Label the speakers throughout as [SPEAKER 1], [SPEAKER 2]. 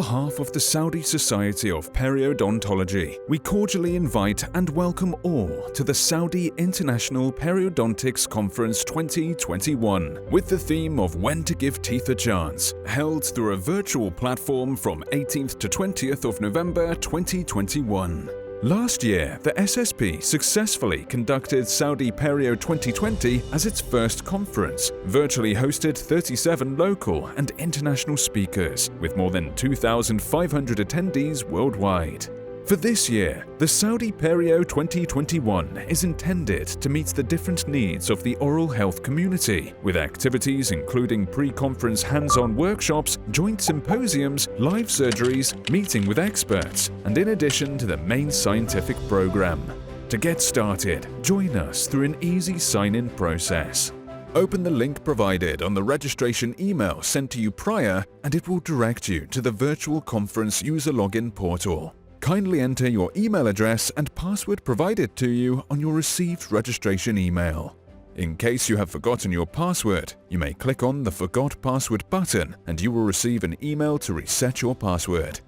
[SPEAKER 1] behalf of the Saudi Society of Periodontology, we cordially invite and welcome all to the Saudi International Periodontics Conference 2021 with the theme of When to Give Teeth a Chance, held through a virtual platform from 18th to 20th of November 2021. Last year, the SSP successfully conducted Saudi Perio 2020 as its first conference, virtually hosted 37 local and international speakers, with more than 2,500 attendees worldwide. For this year, the Saudi Perio 2021 is intended to meet the different needs of the oral health community, with activities including pre-conference hands-on workshops, joint symposiums, live surgeries, meeting with experts, and in addition to the main scientific program. To get started, join us through an easy sign-in process. Open the link provided on the registration email sent to you prior, and it will direct you to the virtual conference user login portal. Kindly enter your email address and password provided to you on your received registration email. In case you have forgotten your password, you may click on the Forgot Password button and you will receive an email to reset your password.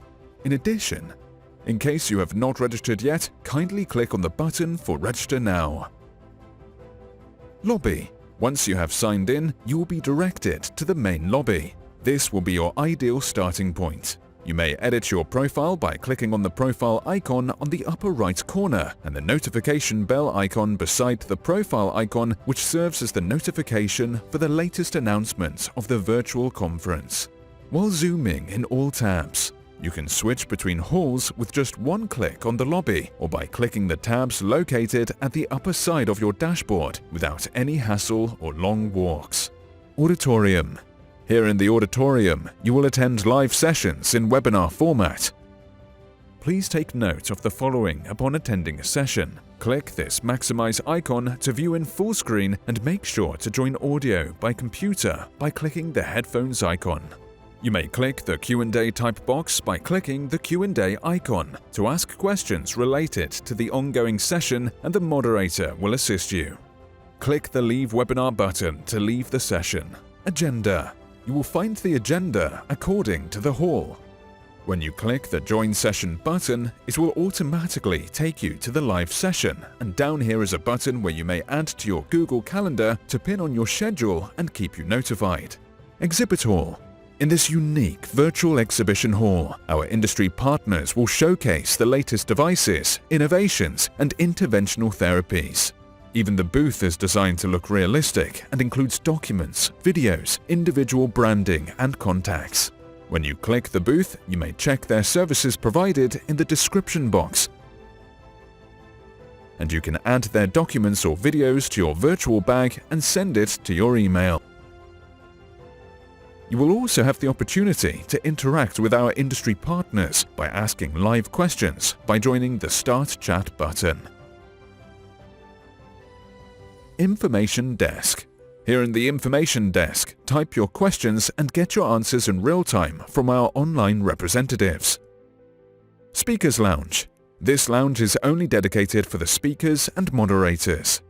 [SPEAKER 1] In addition, in case you have not registered yet, kindly click on the button for Register Now. Lobby. Once you have signed in, you will be directed to the main lobby. This will be your ideal starting point. You may edit your profile by clicking on the profile icon on the upper right corner and the notification bell icon beside the profile icon, which serves as the notification for the latest announcements of the virtual conference. While zooming in all tabs, you can switch between halls with just one click on the lobby or by clicking the tabs located at the upper side of your dashboard without any hassle or long walks. Auditorium. Here in the auditorium, you will attend live sessions in webinar format. Please take note of the following upon attending a session. Click this Maximize icon to view in full screen and make sure to join audio by computer by clicking the headphones icon. You may click the Q&A type box by clicking the Q&A icon to ask questions related to the ongoing session, and the moderator will assist you. Click the Leave Webinar button to leave the session. Agenda. You will find the agenda according to the hall. When you click the Join Session button, it will automatically take you to the live session, and down here is a button where you may add to your Google Calendar to pin on your schedule and keep you notified. Exhibitor. In this unique virtual exhibition hall, our industry partners will showcase the latest devices, innovations, and interventional therapies. Even the booth is designed to look realistic and includes documents, videos, individual branding, and contacts. When you click the booth, you may check their services provided in the description box, and you can add their documents or videos to your virtual bag and send it to your email. You will also have the opportunity to interact with our industry partners by asking live questions by joining the Start Chat button. Information Desk. Here in the Information Desk, type your questions and get your answers in real time from our online representatives. Speakers Lounge. This lounge is only dedicated for the speakers and moderators.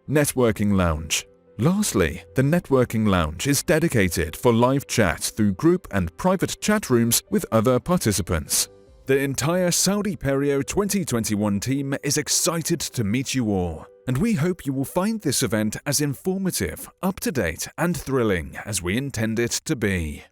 [SPEAKER 1] Networking Lounge. Lastly, the Networking Lounge is dedicated for live chat through group and private chat rooms with other participants. The entire Saudi Perio 2021 team is excited to meet you all, and we hope you will find this event as informative, up-to-date, and thrilling as we intend it to be.